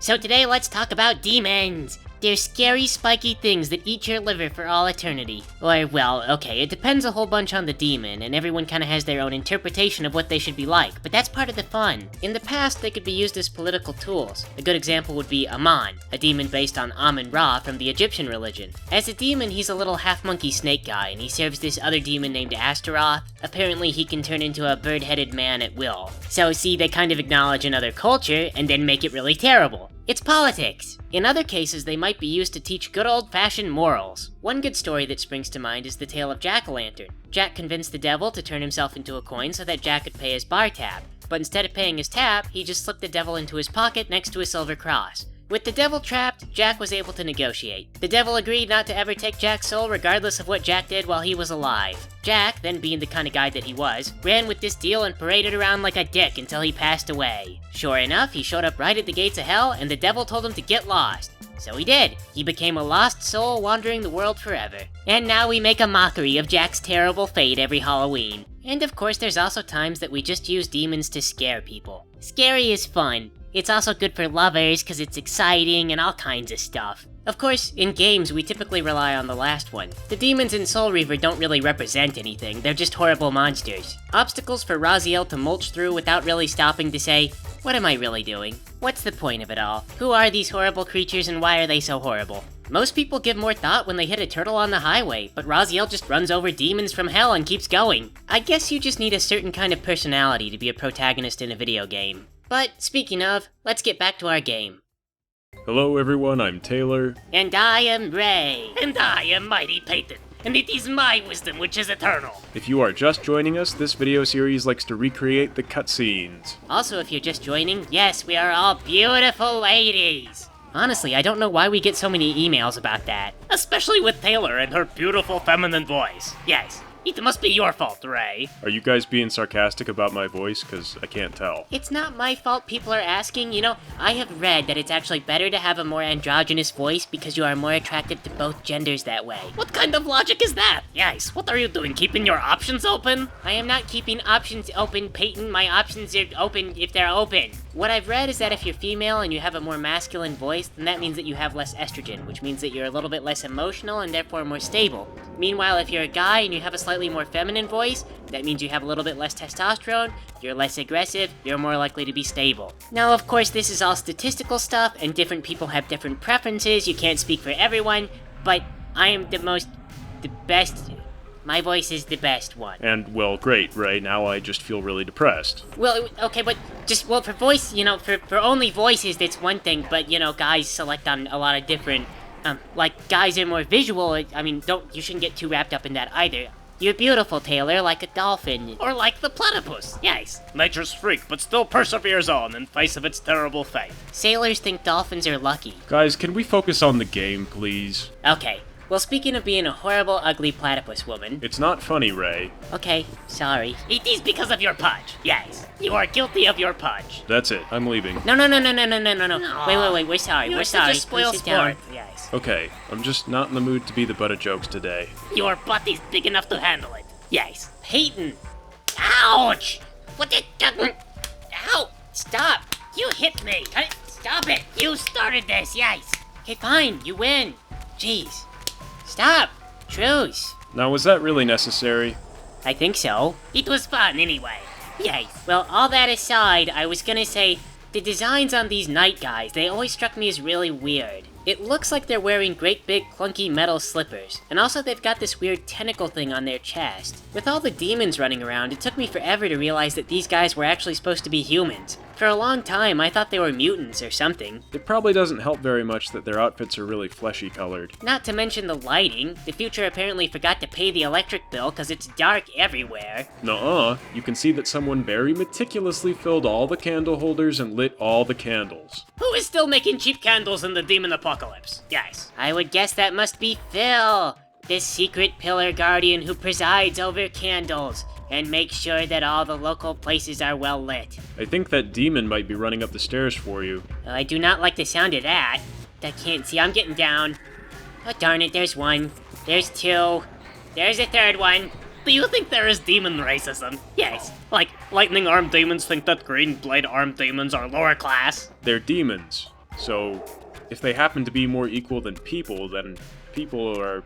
So today let's talk about demons. They're scary, spiky things that eat your liver for all eternity. Or, well, okay, it depends a whole bunch on the demon, and everyone kinda has their own interpretation of what they should be like, but that's part of the fun. In the past, they could be used as political tools. A good example would be Amun, a demon based on Amun-Ra from the Egyptian religion. As a demon, he's a little half-monkey snake guy, and he serves this other demon named Astaroth. Apparently, he can turn into a bird-headed man at will. So, see, they kind of acknowledge another culture, and then make it really terrible. It's politics. In other cases, they might be used to teach good old-fashioned morals. One good story that springs to mind is the tale of Jack-o'-lantern. Jack convinced the devil to turn himself into a coin so that Jack could pay his bar tab. But instead of paying his tab, he just slipped the devil into his pocket next to a silver cross. With the devil trapped, Jack was able to negotiate. The devil agreed not to ever take Jack's soul regardless of what Jack did while he was alive. Jack, then being the kind of guy that he was, ran with this deal and paraded around like a dick until he passed away. Sure enough, he showed up right at the gates of hell, and the devil told him to get lost. So he did. He became a lost soul wandering the world forever. And now we make a mockery of Jack's terrible fate every Halloween. And of course, there's also times that we just use demons to scare people. Scary is fun. It's also good for lovers because it's exciting and all kinds of stuff. Of course, in games, we typically rely on the last one. The demons in Soul Reaver don't really represent anything, they're just horrible monsters. Obstacles for Raziel to mulch through without really stopping to say, what am I really doing? What's the point of it all? Who are these horrible creatures and why are they so horrible? Most people give more thought when they hit a turtle on the highway, but Raziel just runs over demons from hell and keeps going. I guess you just need a certain kind of personality to be a protagonist in a video game. But, speaking of, let's get back to our game. Hello everyone, I'm Taylor. And I am Ray. And I am mighty Peyton, and it is my wisdom which is eternal. If you are just joining us, this video series likes to recreate the cutscenes. Also, if you're just joining, yes, we are all beautiful ladies. Honestly, I don't know why we get so many emails about that. Especially with Taylor and her beautiful feminine voice. Yes, it must be your fault, Ray. Are you guys being sarcastic about my voice? Cause I can't tell. It's not my fault people are asking. You know, I have read that it's actually better to have a more androgynous voice because you are more attracted to both genders that way. What kind of logic is that? Yes, what are you doing, keeping your options open? I am not keeping options open, Peyton. My options are open if they're open. What I've read is that if you're female and you have a more masculine voice, then that means that you have less estrogen, which means that you're a little bit less emotional and therefore more stable. Meanwhile, if you're a guy and you have a slightly more feminine voice, that means you have a little bit less testosterone, you're less aggressive, you're more likely to be stable. Now, of course, this is all statistical stuff, and different people have different preferences, you can't speak for everyone, but I am the best. My voice is the best one. And, well, great, Ray, now I just feel really depressed. Well, okay, but for voice, you know, for only voices, that's one thing, but, you know, guys select on a lot of different, like, guys are more visual, I mean, you shouldn't get too wrapped up in that either. You're beautiful, Taylor, like a dolphin. Or like the platypus, yes. Nature's freak, but still perseveres on in face of its terrible fate. Sailors think dolphins are lucky. Guys, can we focus on the game, please? Okay. Well, speaking of being a horrible, ugly platypus woman... It's not funny, Ray. Okay, sorry. It is because of your pudge, yes. You are guilty of your pudge. That's it, I'm leaving. No. Wait, we're sorry, You're we're sorry. Such a spoiled Please sit down. sport, yes. Okay, I'm just not in the mood to be the butt of jokes today. Your butt is big enough to handle it, yes. Peyton! Ouch! What the... Ow! Stop! You hit me! Stop it! You started this, yes. Okay, fine, you win. Jeez. Stop! Truce! Now, was that really necessary? I think so. It was fun anyway. Yay. Well, all that aside, I was gonna say, the designs on these knight guys, they always struck me as really weird. It looks like they're wearing great big clunky metal slippers, and also they've got this weird tentacle thing on their chest. With all the demons running around, it took me forever to realize that these guys were actually supposed to be humans. For a long time, I thought they were mutants or something. It probably doesn't help very much that their outfits are really fleshy colored. Not to mention the lighting. The future apparently forgot to pay the electric bill because it's dark everywhere. Nuh-uh. You can see that someone very meticulously filled all the candle holders and lit all the candles. Who is still making cheap candles in the demon apocalypse? Yes. I would guess that must be Phil, the secret pillar guardian who presides over candles and makes sure that all the local places are well lit. I think that demon might be running up the stairs for you. Well, I do not like the sound of that. I can't see, I'm getting down. Oh darn it, there's one. There's two. There's a third one. Do you think there is demon racism? Yes. Like, lightning-armed demons think that green blade-armed demons are lower class? They're demons. So, if they happen to be more equal than people, then people are...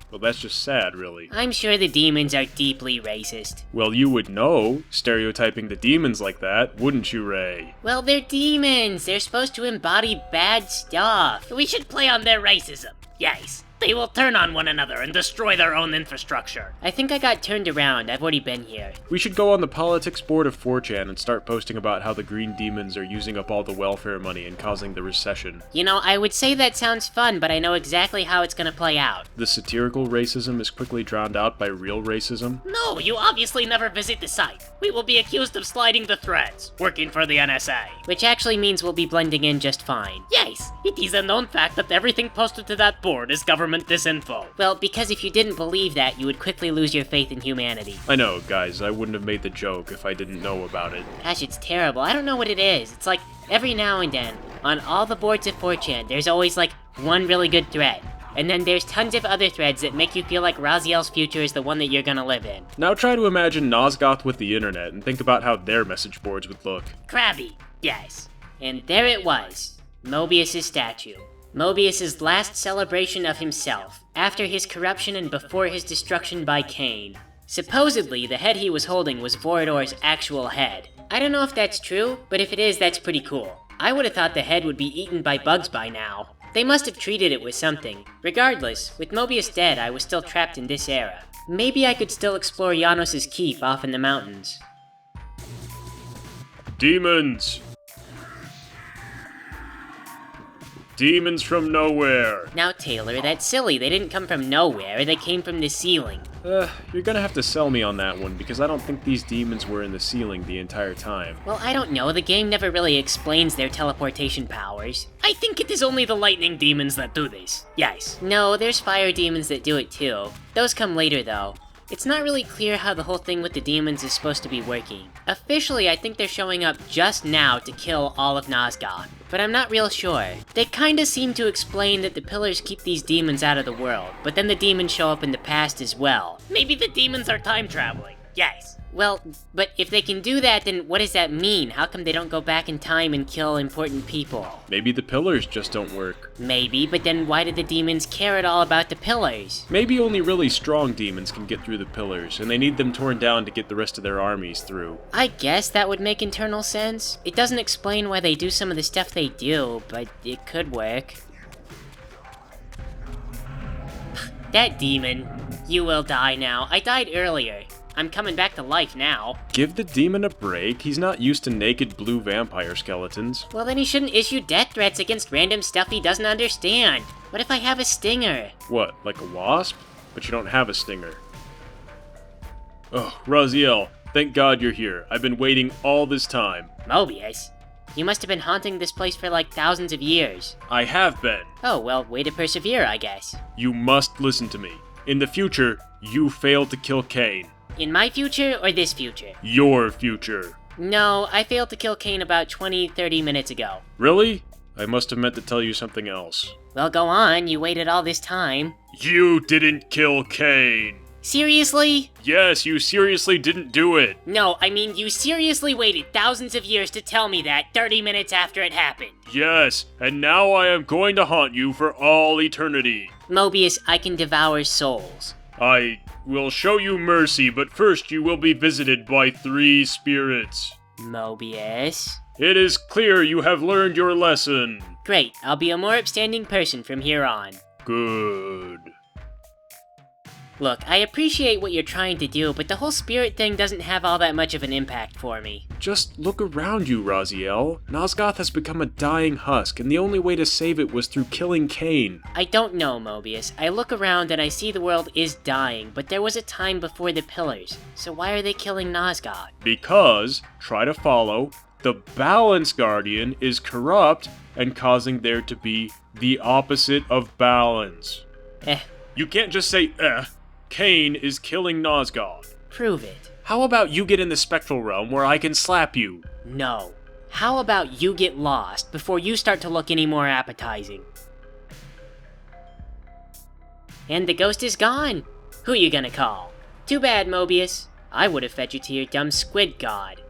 Well, that's just sad, really. I'm sure the demons are deeply racist. Well, you would know, stereotyping the demons like that, wouldn't you, Ray? Well, they're demons. They're supposed to embody bad stuff. We should play on their racism. Yes. They will turn on one another and destroy their own infrastructure. I think I got turned around. I've already been here. We should go on the politics board of 4chan and start posting about how the green demons are using up all the welfare money and causing the recession. You know, I would say that sounds fun, but I know exactly how it's gonna play out. The satirical racism is quickly drowned out by real racism. No, you obviously never visit the site. We will be accused of sliding the threads, working for the NSA. Which actually means we'll be blending in just fine. Yes, it is a known fact that everything posted to that board is government disinfo. Well, because if you didn't believe that, you would quickly lose your faith in humanity. I know, guys, I wouldn't have made the joke if I didn't know about it. Gosh, it's terrible. I don't know what it is. It's like, every now and then, on all the boards of 4chan, there's always like one really good thread. And then there's tons of other threads that make you feel like Raziel's future is the one that you're gonna live in. Now try to imagine Nosgoth with the internet and think about how their message boards would look. Crabby, yes. And there it was, Moebius' statue. Moebius' last celebration of himself, after his corruption and before his destruction by Kain. Supposedly, the head he was holding was Vorador's actual head. I don't know if that's true, but if it is, that's pretty cool. I would have thought the head would be eaten by bugs by now. They must have treated it with something. Regardless, with Moebius dead, I was still trapped in this era. Maybe I could still explore Janos' keep off in the mountains. Demons! Demons from nowhere! Now Taylor, that's silly. They didn't come from nowhere, they came from the ceiling. You're gonna have to sell me on that one, because I don't think these demons were in the ceiling the entire time. Well, I don't know. The game never really explains their teleportation powers. I think it is only the lightning demons that do this. Yes. No, there's fire demons that do it too. Those come later though. It's not really clear how the whole thing with the demons is supposed to be working. Officially, I think they're showing up just now to kill all of Nosgoth, but I'm not real sure. They kinda seem to explain that the pillars keep these demons out of the world, but then the demons show up in the past as well. Maybe the demons are time traveling. Yes. Well, but if they can do that, then what does that mean? How come they don't go back in time and kill important people? Maybe the pillars just don't work. Maybe, but then why do the demons care at all about the pillars? Maybe only really strong demons can get through the pillars, and they need them torn down to get the rest of their armies through. I guess that would make internal sense. It doesn't explain why they do some of the stuff they do, but it could work. That demon. You will die now. I died earlier. I'm coming back to life now. Give the demon a break. He's not used to naked blue vampire skeletons. Well, then he shouldn't issue death threats against random stuff he doesn't understand. What if I have a stinger? What, like a wasp? But you don't have a stinger. Oh, Raziel, thank God you're here. I've been waiting all this time. Moebius? You must have been haunting this place for like thousands of years. I have been. Oh, well, way to persevere, I guess. You must listen to me. In the future, you failed to kill Kain. In my future or this future? Your future. No, I failed to kill Kain about 20-30 minutes ago. Really? I must have meant to tell you something else. Well, go on, you waited all this time. You didn't kill Kain! Seriously? Yes, you seriously didn't do it! No, I mean, you seriously waited thousands of years to tell me that 30 minutes after it happened. Yes, and now I am going to haunt you for all eternity. Moebius, I can devour souls. I will show you mercy, but first you will be visited by 3 spirits. Moebius? It is clear you have learned your lesson. Great, I'll be a more upstanding person from here on. Good. Look, I appreciate what you're trying to do, but the whole spirit thing doesn't have all that much of an impact for me. Just look around you, Raziel. Nosgoth has become a dying husk, and the only way to save it was through killing Kain. I don't know, Moebius. I look around and I see the world is dying, but there was a time before the pillars. So why are they killing Nosgoth? Because, try to follow, the Balance Guardian is corrupt and causing there to be the opposite of balance. You can't just say, Kain is killing Nosgoth. Prove it. How about you get in the spectral realm where I can slap you? No. How about you get lost before you start to look any more appetizing? And the ghost is gone. Who you gonna call? Too bad, Moebius. I would have fed you to your dumb squid god.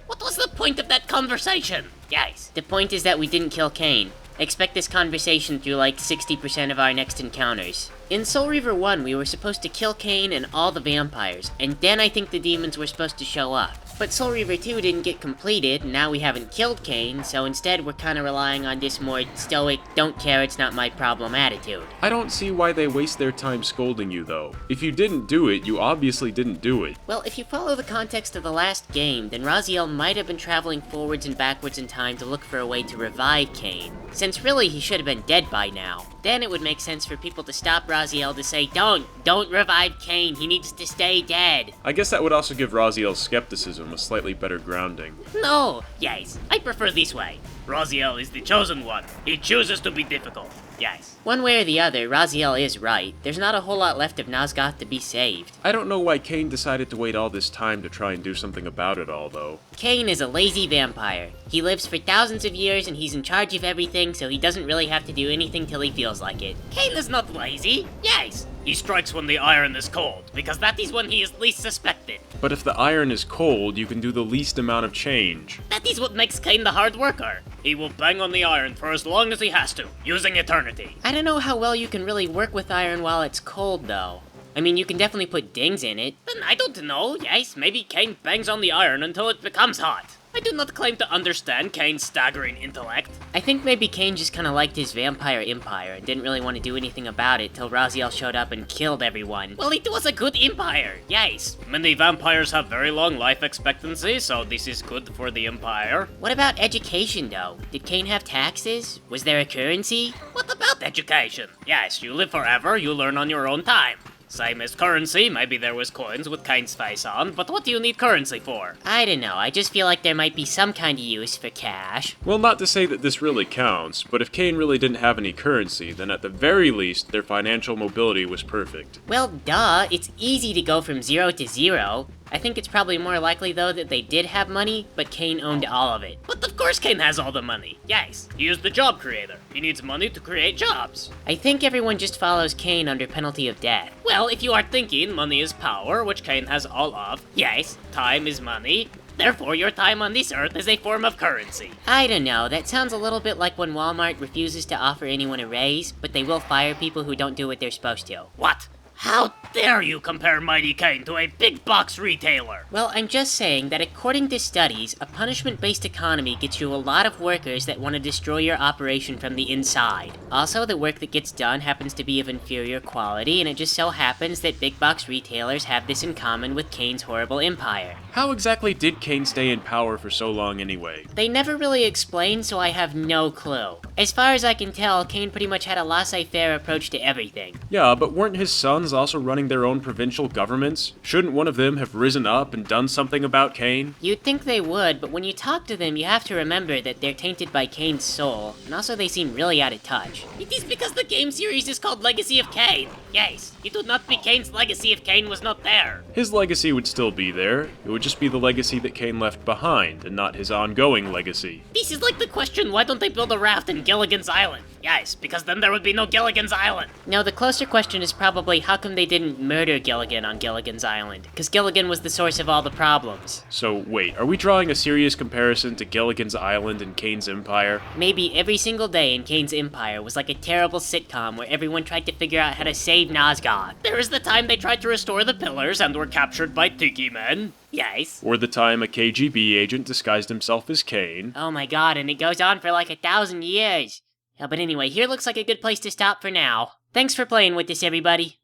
What What was the point of that conversation? Guys. The point is that we didn't kill Kain. Expect this conversation through like 60% of our next encounters. In Soul Reaver 1, we were supposed to kill Kain and all the vampires, and then I think the demons were supposed to show up. But Soul Reaver 2 didn't get completed, and now we haven't killed Kain, so instead we're kinda relying on this more stoic, don't care, it's not my problem attitude. I don't see why they waste their time scolding you, though. If you didn't do it, you obviously didn't do it. Well, if you follow the context of the last game, then Raziel might have been traveling forwards and backwards in time to look for a way to revive Kain, since really he should have been dead by now. Then it would make sense for people to stop Raziel to say, don't revive Kain, he needs to stay dead. I guess that would also give Raziel's skepticism a slightly better grounding. No, Yes, I prefer this way. Raziel is the chosen one. He chooses to be difficult. Yes. one way or the other, Raziel is right. There's not a whole lot left of Nosgoth to be saved. I don't know why Kain decided to wait all this time to try and do something about it all, though. Kain is a lazy vampire. He lives for thousands of years and he's in charge of everything, so he doesn't really have to do anything till he feels like it. Kain is not lazy. Yes. He strikes when the iron is cold, because that is when he is least suspected. But if the iron is cold, you can do the least amount of change. That is what makes Kain the hard worker. He will bang on the iron for as long as he has to, using eternity. I don't know how well you can really work with iron while it's cold, though. I mean, you can definitely put dings in it. Then I don't know. Yes, maybe Kain bangs on the iron until it becomes hot. I do not claim to understand Kain's staggering intellect. I think maybe Kain just kinda liked his vampire empire and didn't really want to do anything about it till Raziel showed up and killed everyone. Well, it was a good empire, yes. Many vampires have very long life expectancy, so this is good for the empire. What about education, though? Did Kain have taxes? Was there a currency? What about education? Yes, you live forever, you learn on your own time. Same as currency, maybe there was coins with Kain's face on, but what do you need currency for? I don't know, I just feel like there might be some kind of use for cash. Well, not to say that this really counts, but if Kain really didn't have any currency, then at the very least, their financial mobility was perfect. Well, duh, it's easy to go from 0 to 0. I think it's probably more likely, though, that they did have money, but Kain owned all of it. But of course Kain has all the money. Yes, he is the job creator. He needs money to create jobs. I think everyone just follows Kain under penalty of death. Well, if you are thinking money is power, which Kain has all of, yes, time is money. Therefore, your time on this earth is a form of currency. I don't know, that sounds a little bit like when Walmart refuses to offer anyone a raise, but they will fire people who don't do what they're supposed to. What? How dare you compare Mighty Kain to a big box retailer? Well, I'm just saying that according to studies, a punishment-based economy gets you a lot of workers that want to destroy your operation from the inside. Also, the work that gets done happens to be of inferior quality, and it just so happens that big box retailers have this in common with Kain's horrible empire. How exactly did Kain stay in power for so long anyway? They never really explain, so I have no clue. As far as I can tell, Kain pretty much had a laissez-faire approach to everything. Yeah, but weren't his sons also running their own provincial governments? Shouldn't one of them have risen up and done something about Kain? You'd think they would, but when you talk to them, you have to remember that they're tainted by Kain's soul, and also they seem really out of touch. It is because the game series is called Legacy of Kain. Yes, it would not be Kain's legacy if Kain was not there. His legacy would still be there. It would just be the legacy that Kain left behind, and not his ongoing legacy. This is like the question, why don't they build a raft in Gilligan's Island? Yes, because then there would be no Gilligan's Island. No, the closer question is probably how come they didn't murder Gilligan on Gilligan's Island? Because Gilligan was the source of all the problems. So wait, are we drawing a serious comparison to Gilligan's Island and Kain's empire? Maybe every single day in Kain's empire was like a terrible sitcom where everyone tried to figure out how to save Nosgoth. There is the time they tried to restore the pillars and were captured by Tiki Men. Yes. Or the time a KGB agent disguised himself as Kain. Oh my god, and it goes on for like 1,000 years. But anyway, here looks like a good place to stop for now. Thanks for playing with us, everybody.